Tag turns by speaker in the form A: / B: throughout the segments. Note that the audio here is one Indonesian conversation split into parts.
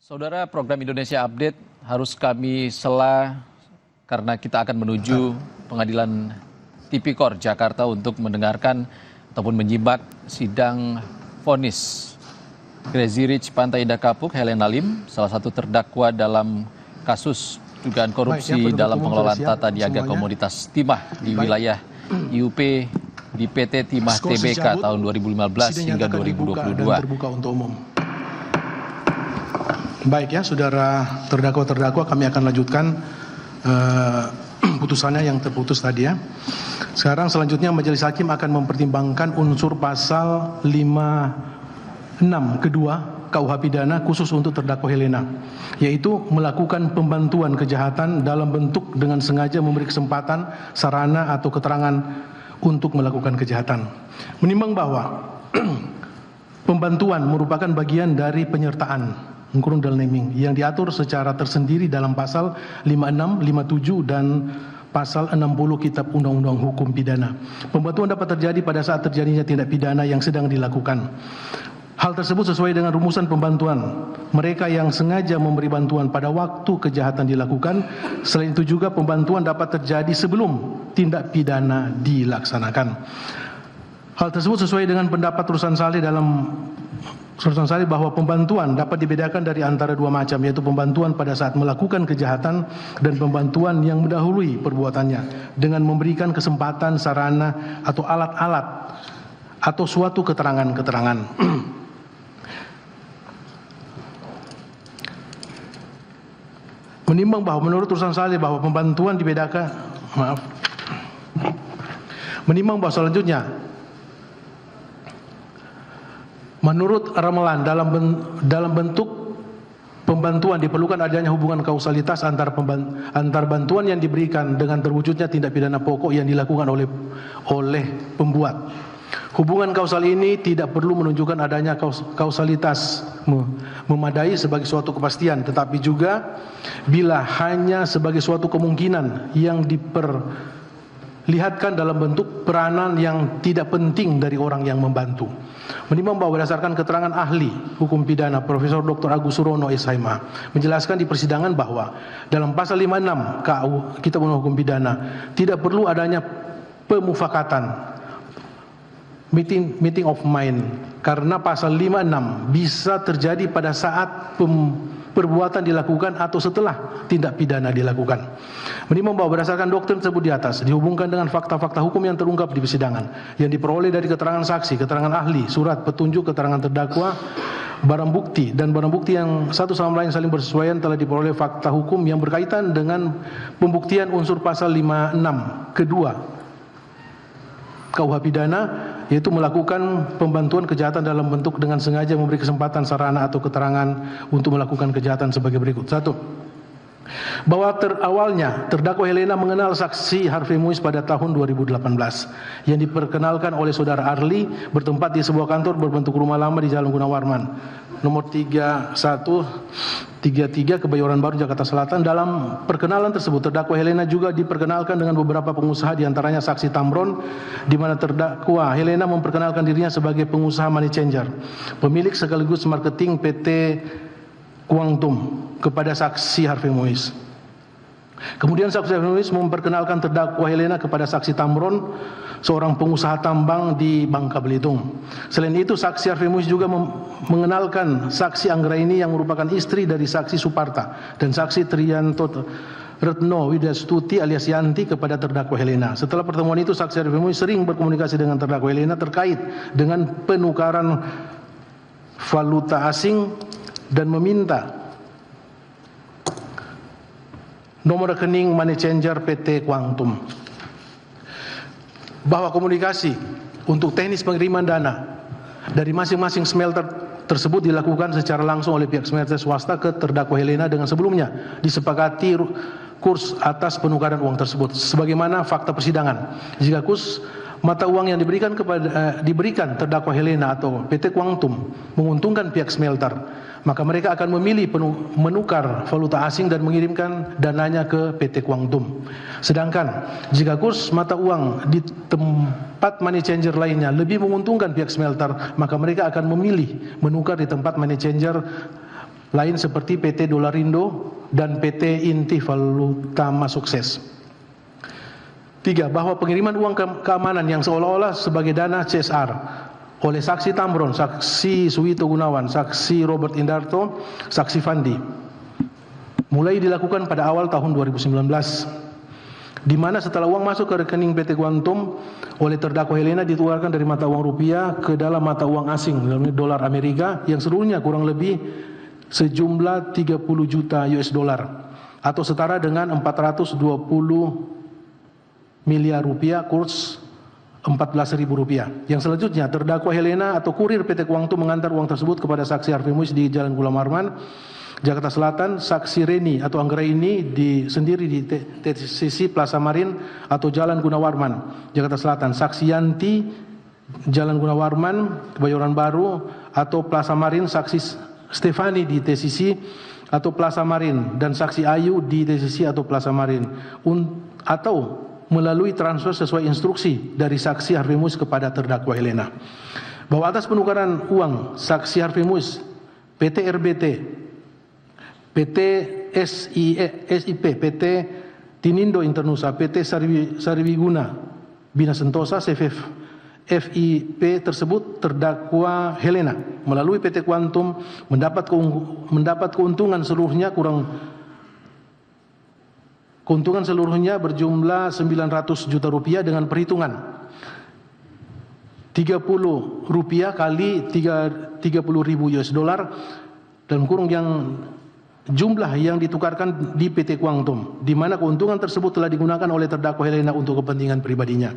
A: Saudara, program Indonesia Update harus kami sela karena kita akan menuju Pengadilan Tipikor Jakarta untuk mendengarkan ataupun menyimak sidang vonis Crazy Rich Pantai Indah Kapuk Helena Lim, salah satu terdakwa dalam kasus dugaan korupsi dalam pengelolaan tata niaga komoditas timah di wilayah IUP di PT Timah Tbk tahun 2015 hingga 2022.
B: Terbuka untuk umum. Baik ya, saudara terdakwa kami akan lanjutkan putusannya yang terputus tadi ya. Sekarang selanjutnya majelis hakim akan mempertimbangkan unsur pasal 56 kedua KUH pidana khusus untuk terdakwa Helena, yaitu melakukan pembantuan kejahatan dalam bentuk dengan sengaja memberi kesempatan, sarana atau keterangan untuk melakukan kejahatan. Menimbang bahwa pembantuan merupakan bagian dari penyertaan dan naming yang diatur secara tersendiri dalam pasal 56, 57 dan pasal 60 Kitab Undang-Undang Hukum Pidana. Pembantuan dapat terjadi pada saat terjadinya tindak pidana yang sedang dilakukan. Hal tersebut sesuai dengan rumusan pembantuan. Mereka yang sengaja memberi bantuan pada waktu kejahatan dilakukan. Selain itu juga pembantuan dapat terjadi sebelum tindak pidana dilaksanakan. Hal tersebut sesuai dengan pendapat Rusan Saleh bahwa pembantuan dapat dibedakan dari antara dua macam, yaitu pembantuan pada saat melakukan kejahatan dan pembantuan yang mendahului perbuatannya dengan memberikan kesempatan, sarana atau alat-alat atau suatu keterangan-keterangan. Menimbang bahwa menurut Rusan Saleh bahwa pembantuan dibedakan, menimbang bahwa selanjutnya menurut Ramelan dalam bentuk pembantuan diperlukan adanya hubungan kausalitas antar bantuan yang diberikan dengan terwujudnya tindak pidana pokok yang dilakukan oleh pembuat. Hubungan kausal ini tidak perlu menunjukkan adanya kausalitas memadai sebagai suatu kepastian, tetapi juga bila hanya sebagai suatu kemungkinan yang diperlihatkan dalam bentuk peranan yang tidak penting dari orang yang membantu. Menimbang bahwa berdasarkan keterangan ahli hukum pidana Profesor Dr. Agus Surono SHM menjelaskan di persidangan bahwa dalam pasal 56 KU Kitab Undang-Undang Hukum Pidana tidak perlu adanya pemufakatan, meeting of mind, karena pasal 56 bisa terjadi pada saat perbuatan dilakukan atau setelah tindak pidana dilakukan. Menimbang bahwa berdasarkan doktrin tersebut di atas dihubungkan dengan fakta-fakta hukum yang terungkap di persidangan yang diperoleh dari keterangan saksi, keterangan ahli, surat petunjuk, keterangan terdakwa, barang bukti dan barang bukti yang satu sama lain saling bersesuaian telah diperoleh fakta hukum yang berkaitan dengan pembuktian unsur pasal 56 kedua KUH pidana, yaitu melakukan pembantuan kejahatan dalam bentuk dengan sengaja memberi kesempatan, sarana atau keterangan untuk melakukan kejahatan sebagai berikut. 1. Bahwa awalnya terdakwa Helena mengenal saksi Harvey Muiz pada tahun 2018 yang diperkenalkan oleh saudara Arli bertempat di sebuah kantor berbentuk rumah lama di Jalan Gunawarman nomor 3133 Kebayoran Baru Jakarta Selatan. Dalam perkenalan tersebut terdakwa Helena juga diperkenalkan dengan beberapa pengusaha, diantaranya saksi Tamron, di mana terdakwa Helena memperkenalkan dirinya sebagai pengusaha money changer, pemilik sekaligus marketing PT Kuangtum kepada saksi Harvey Muiz. Kemudian saksi Harvey Muiz memperkenalkan terdakwa Helena kepada saksi Tamron, seorang pengusaha tambang di Bangka Belitung. Selain itu saksi Harvey Muiz juga mengenalkan saksi Anggraini yang merupakan istri dari saksi Suparta dan saksi Triyanto Retno Widastuti alias Yanti kepada terdakwa Helena. Setelah pertemuan itu saksi Harvey Muiz sering berkomunikasi dengan terdakwa Helena terkait dengan penukaran valuta asing dan meminta nomor rekening money changer PT Kuangtum. Bahwa komunikasi untuk teknis pengiriman dana dari masing-masing smelter tersebut dilakukan secara langsung oleh pihak smelter swasta ke terdakwa Helena dengan sebelumnya disepakati kurs atas penukaran uang tersebut. Sebagaimana fakta persidangan, jika kurs mata uang yang diberikan terdakwa Helena atau PT Kuangtum menguntungkan pihak smelter, maka mereka akan memilih menukar valuta asing dan mengirimkan dananya ke PT Kuangtum. Sedangkan jika kurs mata uang di tempat money changer lainnya lebih menguntungkan pihak smelter, maka mereka akan memilih menukar di tempat money changer lain seperti PT Dolarindo dan PT Inti Valutama Sukses. 3. Bahwa pengiriman uang keamanan yang seolah-olah sebagai dana CSR oleh saksi Tamron, saksi Suwito Gunawan, saksi Robert Indarto, saksi Fandi mulai dilakukan pada awal tahun 2019, di mana setelah uang masuk ke rekening PT Quantum oleh terdakwa Helena ditukarkan dari mata uang rupiah ke dalam mata uang asing dalam dolar Amerika yang seluruhnya kurang lebih sejumlah 30 juta US dollar atau setara dengan 420 miliar rupiah, kurs 14.000 rupiah. Yang selanjutnya terdakwa Helena atau kurir PT Quantum mengantar uang tersebut kepada saksi Harvey Muiz di Jalan Gulam Arman, Jakarta Selatan, saksi Reni atau Anggraini sendiri di TCC Plaza Marin atau Jalan Gunawarman, Jakarta Selatan, saksi Yanti Jalan Gunawarman, Kebayoran Baru atau Plaza Marin, saksi Stefani di TCC atau Plaza Marin dan saksi Ayu di TCC atau Plaza Marin, atau melalui transfer sesuai instruksi dari saksi Harvey Muiz kepada terdakwa Helena. Bahwa atas penukaran uang saksi Harvey Muiz, PT RBT, PT SIP, PT Tinindo Internusa, PT Sariwiguna Bina Sentosa, FIP tersebut terdakwa Helena melalui PT Quantum mendapat keuntungan seluruhnya berjumlah 900 juta rupiah dengan perhitungan 30 rupiah kali 30.000 US dollar dalam kurung yang jumlah yang ditukarkan di PT Quantum, di mana keuntungan tersebut telah digunakan oleh terdakwa Helena untuk kepentingan pribadinya.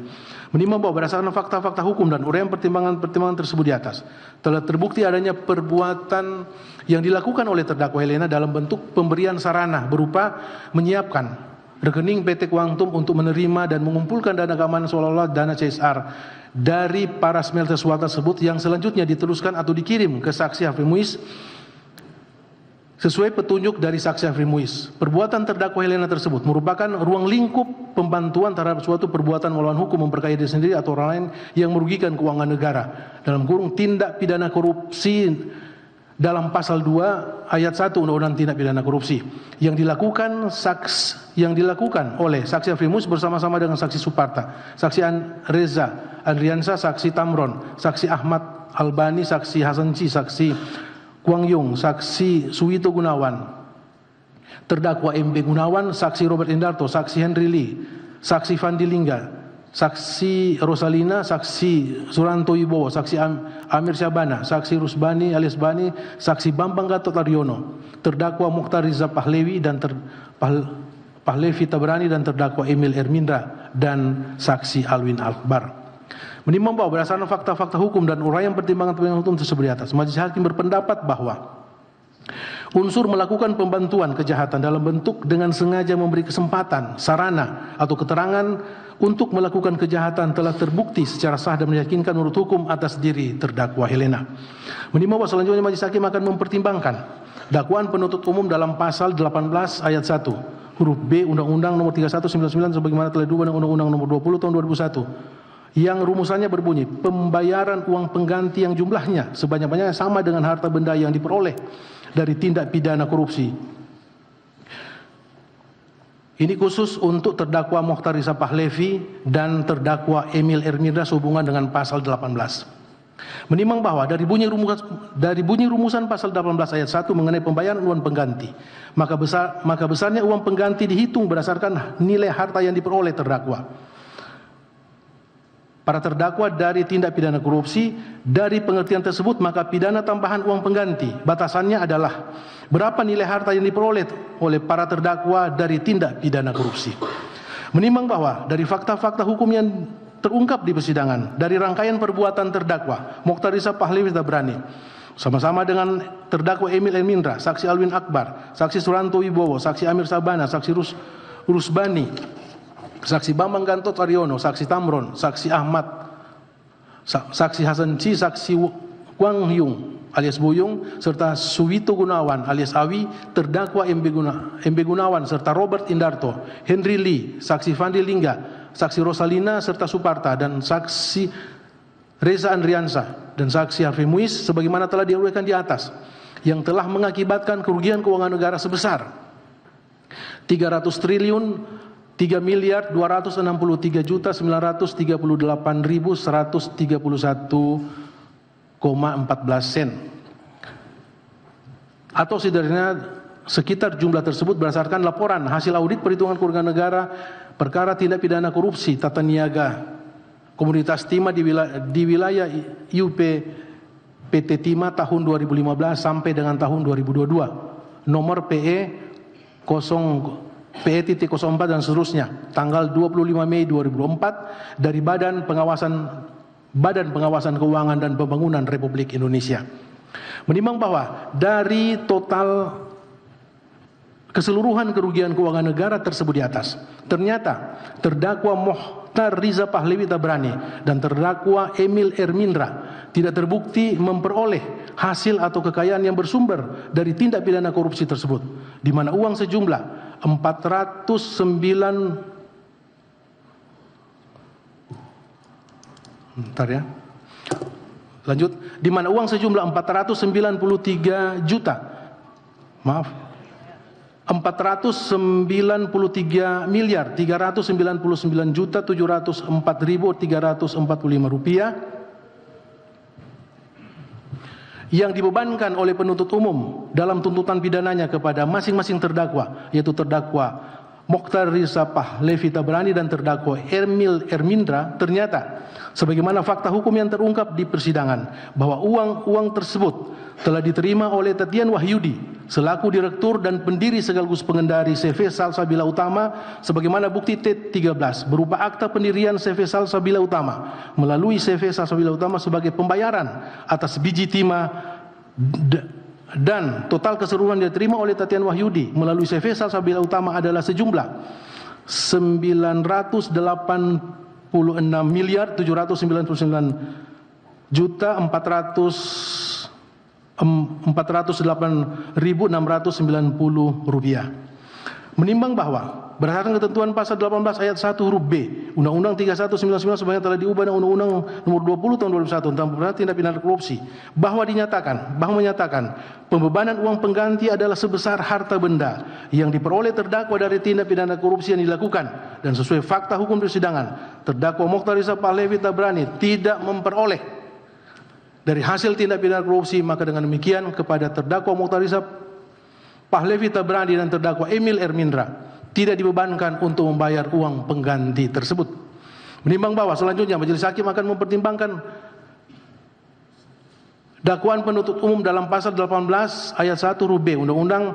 B: Menimbang bahwa berdasarkan fakta-fakta hukum dan uraian pertimbangan-pertimbangan tersebut di atas, telah terbukti adanya perbuatan yang dilakukan oleh terdakwa Helena dalam bentuk pemberian sarana berupa menyiapkan rekening PT Quantum untuk menerima dan mengumpulkan dana keamanan seolah-olah dana CSR dari para smelter swasta tersebut yang selanjutnya diteruskan atau dikirim ke saksi Harvey Muiz sesuai petunjuk dari saksi Harvey Muiz. Perbuatan terdakwa Helena tersebut merupakan ruang lingkup pembantuan terhadap suatu perbuatan melawan hukum memperkaya diri sendiri atau orang lain yang merugikan keuangan negara dalam kurung tindak pidana korupsi dalam pasal 2 ayat 1 Undang-Undang Tindak Pidana Korupsi yang dilakukan oleh saksi Harvey Muiz bersama-sama dengan saksi Suparta, saksi Reza Andriansa, saksi Tamron, saksi Ahmad Albani, saksi Hasan Ci, saksi Kwang Yung, saksi Suwito Gunawan, terdakwa MB Gunawan, saksi Robert Indarto, saksi Henry Lee, saksi Fandi Lingga, saksi Rosalina, saksi Suranto Wibowo, saksi Amir Syabana, saksi Rusbani alias Bani, saksi Bambang Gatot Aryono, terdakwa Mukhtar Riza Pahlevi dan Pahlevi Tabrani dan terdakwa Emil Ermindra dan saksi Alwin Akbar. Menimbang bahwa berdasarkan fakta-fakta hukum dan uraian pertimbangan-pertimbangan hukum tersebut di atas, majelis hakim berpendapat bahwa unsur melakukan pembantuan kejahatan dalam bentuk dengan sengaja memberi kesempatan, sarana atau keterangan untuk melakukan kejahatan telah terbukti secara sah dan meyakinkan menurut hukum atas diri terdakwa Helena. Menimbang bahwa selanjutnya majelis hakim akan mempertimbangkan dakwaan penuntut umum dalam pasal 18 ayat 1 huruf B Undang-Undang Nomor 3199 sebagaimana telah diubah dengan Undang-Undang Nomor 20 Tahun 2001 yang rumusannya berbunyi pembayaran uang pengganti yang jumlahnya sebanyak-banyaknya sama dengan harta benda yang diperoleh dari tindak pidana korupsi. Ini khusus untuk terdakwa Mukhtar Riza Pahlevi dan terdakwa Emil Ermindra sehubungan dengan pasal 18. Menimbang bahwa dari bunyi rumusan pasal 18 ayat 1 mengenai pembayaran uang pengganti, maka besarnya uang pengganti dihitung berdasarkan nilai harta yang diperoleh para terdakwa dari tindak pidana korupsi. Dari pengertian tersebut maka pidana tambahan uang pengganti batasannya adalah berapa nilai harta yang diperoleh oleh para terdakwa dari tindak pidana korupsi. Menimbang bahwa dari fakta-fakta hukum yang terungkap di persidangan, dari rangkaian perbuatan terdakwa Mukhtar Riza Pahlevi Tabrani sama-sama dengan terdakwa Emil Ermindra, saksi Alwin Akbar, saksi Suranto Wibowo, saksi Amir Sabana, saksi Rusbani, saksi Bambang Gatot Aryono, saksi Tamron, saksi Ahmad, saksi Hasan Ci, saksi Kwang Yung alias Buyung, serta Suwito Gunawan alias Awi, terdakwa MB Gunawan, serta Robert Indarto, Henry Lee, saksi Fandi Lingga, saksi Rosalina, serta Suparta, dan saksi Reza Andriansa, dan saksi Harvey Muiz, sebagaimana telah diuraikan di atas, yang telah mengakibatkan kerugian keuangan negara sebesar 300.353.938.131,14 sen, atau setidaknya sekitar jumlah tersebut berdasarkan laporan hasil audit perhitungan kerugian negara perkara tindak pidana korupsi tata niaga Komunitas Timah di wilayah IUP PT Timah tahun 2015 sampai dengan tahun 2022, nomor PE.04 dan seterusnya, tanggal 25 Mei 2004 dari Badan Pengawasan Keuangan dan Pembangunan Republik Indonesia. Menimbang bahwa dari total keseluruhan kerugian keuangan negara tersebut di atas, ternyata terdakwa Mokhtar Riza Pahlavi Tabrani dan terdakwa Emil Ermindra tidak terbukti memperoleh hasil atau kekayaan yang bersumber dari tindak pidana korupsi tersebut, di mana uang sejumlah 493.399.704.345 rupiah yang dibebankan oleh penuntut umum dalam tuntutan pidananya kepada masing-masing terdakwa, yaitu terdakwa Mokhtar Riza Pahlavi Tabrani dan terdakwa Emil Ermindra. Ternyata sebagaimana fakta hukum yang terungkap di persidangan bahwa uang tersebut telah diterima oleh Tetian Wahyudi selaku direktur dan pendiri sekaligus pengendari CV Salsabila Utama sebagaimana bukti T13 berupa akta pendirian CV Salsabila Utama melalui CV Salsabila Utama sebagai pembayaran atas biji timah dan total keseluruhan yang diterima oleh Tetian Wahyudi melalui CV Salsabila Utama adalah sejumlah 900.799.408.690 rupiah. Menimbang bahwa berdasarkan ketentuan pasal 18 ayat 1 huruf B Undang-Undang 3199 sebanyak telah diubah dengan Undang-Undang Nomor 20 Tahun 2001 tentang pemberantasan tindak pidana korupsi, bahwa menyatakan pembebanan uang pengganti adalah sebesar harta benda yang diperoleh terdakwa dari tindak pidana korupsi yang dilakukan, dan sesuai fakta hukum persidangan terdakwa Mokhtar Riza Pahlavi Tabrani tidak memperoleh dari hasil tindak pidana korupsi, maka dengan demikian kepada terdakwa Mokhtar Riza Pahlavi Tabrani dan terdakwa Emil Ermindra tidak dibebankan untuk membayar uang pengganti tersebut. Menimbang bahwa selanjutnya majelis hakim akan mempertimbangkan dakwaan penuntut umum dalam pasal 18 ayat 1 huruf B Undang-Undang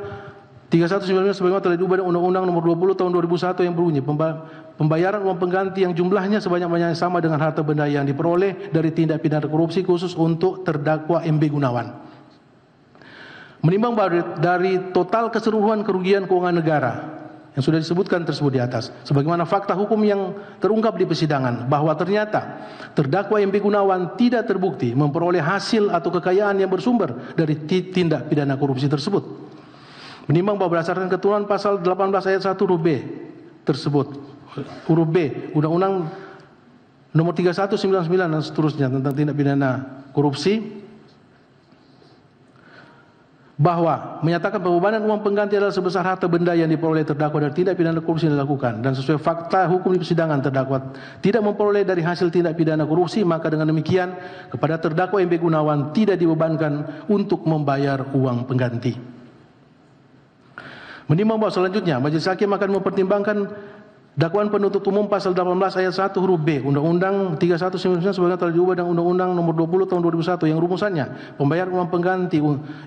B: 3199 sebagaimana telah diubah dengan Undang-Undang Nomor 20 Tahun 2001 yang berbunyi pembayaran uang pengganti yang jumlahnya sebanyak-banyaknya sama dengan harta benda yang diperoleh dari tindak pidana korupsi khusus untuk terdakwa MB Gunawan. Menimbang bahwa dari total keseluruhan kerugian keuangan negara yang sudah disebutkan tersebut di atas, sebagaimana fakta hukum yang terungkap di persidangan, bahwa ternyata terdakwa MB Gunawan tidak terbukti memperoleh hasil atau kekayaan yang bersumber dari tindak pidana korupsi tersebut. Menimbang bahwa berdasarkan ketentuan pasal 18 ayat 1 huruf B tersebut, huruf B Undang-Undang Nomor 3199 dan seterusnya tentang tindak pidana korupsi, bahwa menyatakan pembebanan uang pengganti adalah sebesar harta benda yang diperoleh terdakwa dari tindak pidana korupsi yang dilakukan, dan sesuai fakta hukum di persidangan terdakwa tidak memperoleh dari hasil tindak pidana korupsi, maka dengan demikian kepada terdakwa MB Gunawan tidak dibebankan untuk membayar uang pengganti. Menimbang bahwa selanjutnya majelis hakim akan mempertimbangkan dakwaan penuntut umum pasal 18 ayat 1 huruf B Undang-Undang 3199 sebagaimana telah diubah dengan Undang-Undang Nomor 20 Tahun 2001 yang rumusannya pembayaran uang pengganti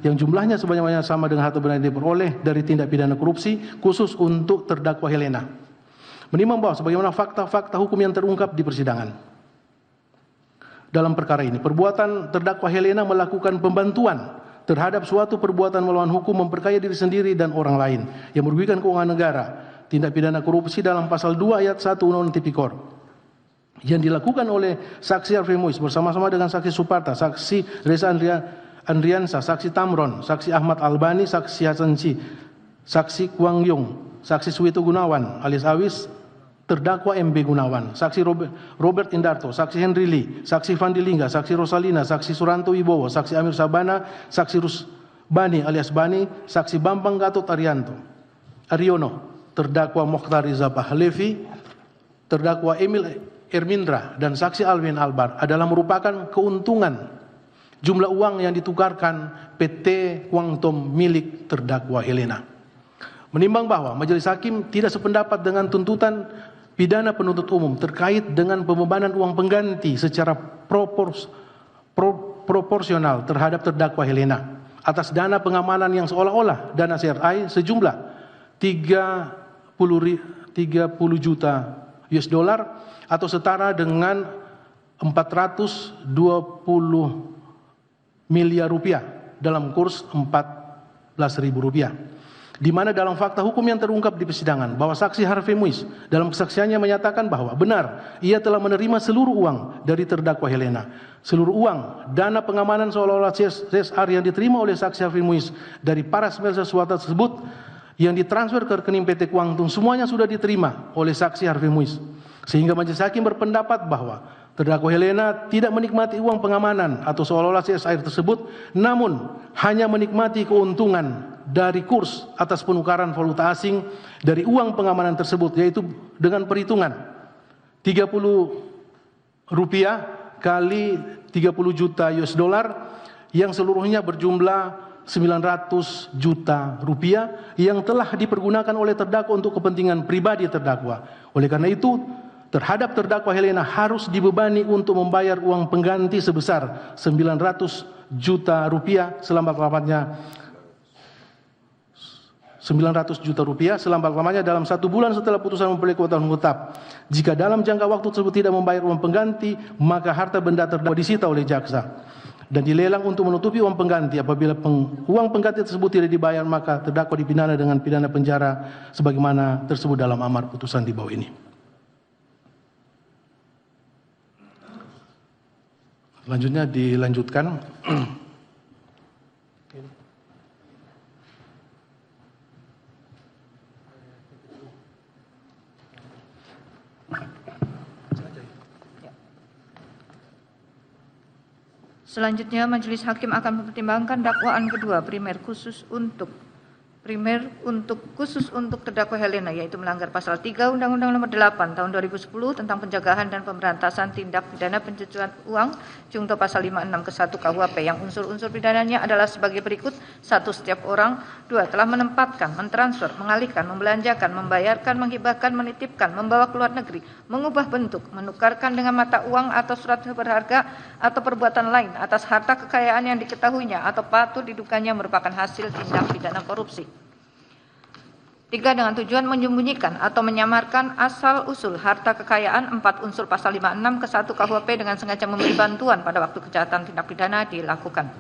B: yang jumlahnya sebanyak-banyaknya sama dengan harta benda yang diperoleh dari tindak pidana korupsi khusus untuk terdakwa Helena. Menimbang bahwa sebagaimana fakta-fakta hukum yang terungkap di persidangan dalam perkara ini, perbuatan terdakwa Helena melakukan pembantuan terhadap suatu perbuatan melawan hukum memperkaya diri sendiri dan orang lain yang merugikan keuangan negara, tindak pidana korupsi dalam pasal 2 ayat 1 Undang-Undang Tipikor yang dilakukan oleh saksi Arfi Muiz bersama-sama dengan saksi Suparta, saksi Reza Andriansa, saksi Tamron, saksi Ahmad Albani, saksi Hasan Ci, saksi Kwang Yung, saksi Suwito Gunawan alias Awis, terdakwa MB Gunawan, saksi Robert Indarto, saksi Henry Lee, saksi Fandi Lingga, saksi Rosalina, saksi Suranto Wibowo, saksi Amir Sabana, saksi Bani alias Bani, saksi Bambang Gatot Aryono, terdakwa Mokhtar Riza Pahlevi, terdakwa Emil Ermindra, dan saksi Alwin Albar adalah merupakan keuntungan jumlah uang yang ditukarkan PT Kuangtom milik terdakwa Helena. Menimbang bahwa majelis hakim tidak sependapat dengan tuntutan pidana penuntut umum terkait dengan pembebanan uang pengganti secara proporsional terhadap terdakwa Helena atas dana pengamanan yang seolah-olah dana CRI sejumlah 30 juta US dollar atau setara dengan 420 miliar rupiah dalam kurs 14.000 rupiah. Di mana dalam fakta hukum yang terungkap di persidangan bahwa saksi Harvey Muiz dalam kesaksiannya menyatakan bahwa benar ia telah menerima seluruh uang dari terdakwa Helena. Seluruh uang dana pengamanan seolah-olah CSR yang diterima oleh saksi Harvey Muiz dari para sponsor swasta tersebut yang ditransfer ke rekening PT Kuangtum semuanya sudah diterima oleh saksi Harvey Muiz. Sehingga majelis hakim berpendapat bahwa terdakwa Helena tidak menikmati uang pengamanan atau seolah-olah CSR tersebut, namun hanya menikmati keuntungan dari kurs atas penukaran valuta asing dari uang pengamanan tersebut, yaitu dengan perhitungan 30 rupiah kali 30 juta US dollar yang seluruhnya berjumlah 900 juta rupiah yang telah dipergunakan oleh terdakwa untuk kepentingan pribadi terdakwa. Oleh karena itu, terhadap terdakwa Helena harus dibebani untuk membayar uang pengganti sebesar 900 juta rupiah selambat-lambatnya 900 juta rupiah selambat-lambatnya dalam 1 bulan setelah putusan memperoleh kekuatan tetap. Jika dalam jangka waktu tersebut tidak membayar uang pengganti, maka harta benda terdakwa disita oleh jaksa dan dilelang untuk menutupi uang pengganti. Apabila uang pengganti tersebut tidak dibayar, maka terdakwa dipidana dengan pidana penjara sebagaimana tersebut dalam amar putusan di bawah ini. Selanjutnya dilanjutkan.
C: Selanjutnya majelis hakim akan mempertimbangkan dakwaan kedua primer khusus untuk terdakwa Helena, yaitu melanggar pasal 3 Undang-Undang Nomor 8 Tahun 2010 tentang pencegahan dan pemberantasan tindak pidana pencucian uang junto pasal 56 ke 1 KUHP yang unsur-unsur pidananya adalah sebagai berikut: 1. Setiap orang. 2. Telah menempatkan, mentransfer, mengalihkan, membelanjakan, membayarkan, menghibahkan, menitipkan, membawa ke luar negeri, mengubah bentuk, menukarkan dengan mata uang atau surat berharga atau perbuatan lain atas harta kekayaan yang diketahuinya atau patut diduganya merupakan hasil tindak pidana korupsi. 3. Dengan tujuan menyembunyikan atau menyamarkan asal-usul harta kekayaan. 4. Unsur pasal 56 ke 1 KUHP dengan sengaja memberi bantuan pada waktu kejahatan tindak pidana dilakukan.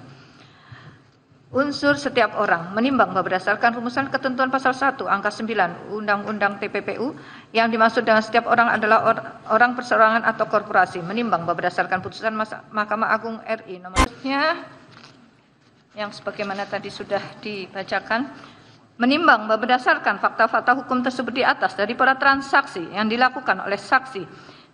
C: Unsur setiap orang. Menimbang bahwa berdasarkan rumusan ketentuan pasal 1 angka 9 Undang-Undang TPPU, yang dimaksud dengan setiap orang adalah orang perseorangan atau korporasi. Menimbang bahwa berdasarkan putusan Mahkamah Agung RI nomornya yang sebagaimana tadi sudah dibacakan, menimbang bahwa berdasarkan fakta-fakta hukum tersebut di atas dari para transaksi yang dilakukan oleh saksi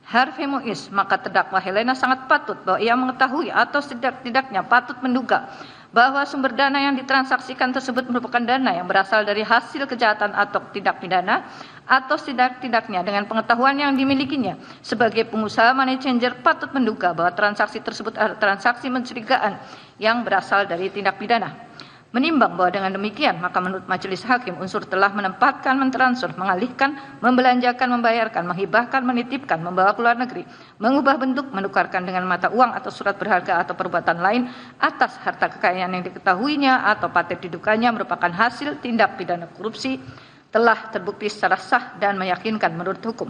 C: Harvey Muiz, maka terdakwa Helena sangat patut bahwa ia mengetahui atau setidak-tidaknya patut menduga bahwa sumber dana yang ditransaksikan tersebut merupakan dana yang berasal dari hasil kejahatan atau tindak pidana, atau setidak-tidaknya dengan pengetahuan yang dimilikinya sebagai pengusaha money changer patut menduga bahwa transaksi tersebut adalah transaksi mencurigakan yang berasal dari tindak pidana. Menimbang bahwa dengan demikian, maka menurut majelis hakim unsur telah menempatkan, mentransfer, mengalihkan, membelanjakan, membayarkan, menghibahkan, menitipkan, membawa ke luar negeri, mengubah bentuk, menukarkan dengan mata uang atau surat berharga atau perbuatan lain atas harta kekayaan yang diketahuinya atau patut diduganya merupakan hasil tindak pidana korupsi telah terbukti secara sah dan meyakinkan menurut hukum.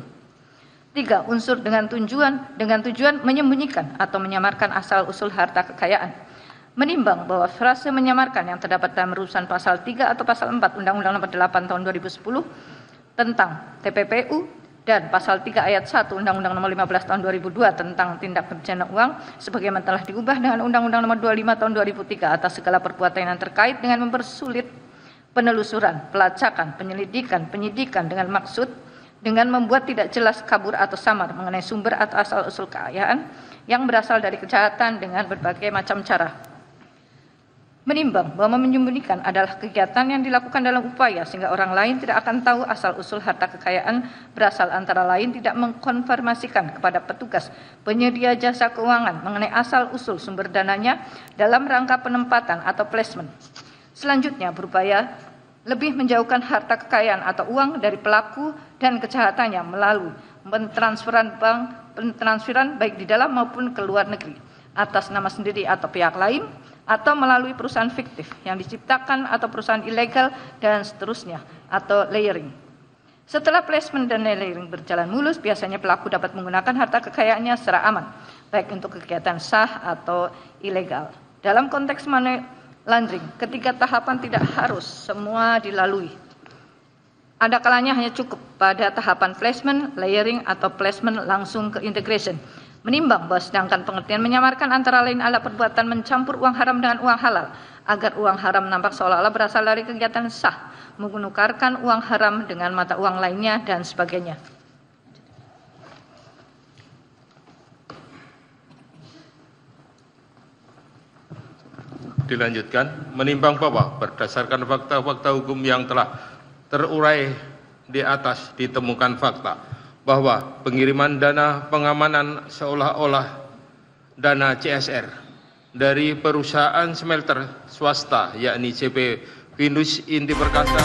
C: 3. Unsur dengan tujuan menyembunyikan atau menyamarkan asal-usul harta kekayaan. Menimbang bahwa frase menyamarkan yang terdapat dalam rumusan pasal 3 atau pasal 4 Undang-Undang Nomor 8 Tahun 2010 tentang TPPU dan pasal 3 ayat 1 Undang-Undang Nomor 15 Tahun 2002 tentang tindak pencucian uang sebagaimana telah diubah dengan Undang-Undang Nomor 25 Tahun 2003 atas segala perbuatan yang terkait dengan mempersulit penelusuran, pelacakan, penyelidikan, penyidikan dengan maksud dengan membuat tidak jelas, kabur atau samar mengenai sumber atau asal-usul kekayaan yang berasal dari kejahatan dengan berbagai macam cara. Menimbang bahwa menyembunyikan adalah kegiatan yang dilakukan dalam upaya sehingga orang lain tidak akan tahu asal-usul harta kekayaan berasal antara lain tidak mengkonfirmasikan kepada petugas penyedia jasa keuangan mengenai asal-usul sumber dananya dalam rangka penempatan atau placement. Selanjutnya berupaya lebih menjauhkan harta kekayaan atau uang dari pelaku dan kejahatannya melalui pentransferan baik di dalam maupun ke luar negeri atas nama sendiri atau pihak lain, atau melalui perusahaan fiktif yang diciptakan atau perusahaan ilegal dan seterusnya atau layering. Setelah placement dan layering berjalan mulus, biasanya pelaku dapat menggunakan harta kekayaannya secara aman, baik untuk kegiatan sah atau ilegal. Dalam konteks money laundering, ketiga tahapan tidak harus semua dilalui. Ada kalanya hanya cukup pada tahapan placement, layering, atau placement langsung ke integration. Menimbang bahwa sedangkan pengertian menyamarkan antara lain adalah perbuatan mencampur uang haram dengan uang halal, agar uang haram nampak seolah-olah berasal dari kegiatan sah, menukarkan uang haram dengan mata uang lainnya, dan sebagainya.
D: Dilanjutkan, menimbang bahwa berdasarkan fakta-fakta hukum yang telah terurai di atas ditemukan fakta bahwa pengiriman dana pengamanan seolah-olah dana CSR dari perusahaan smelter swasta yakni CP Venus Inti Perkasa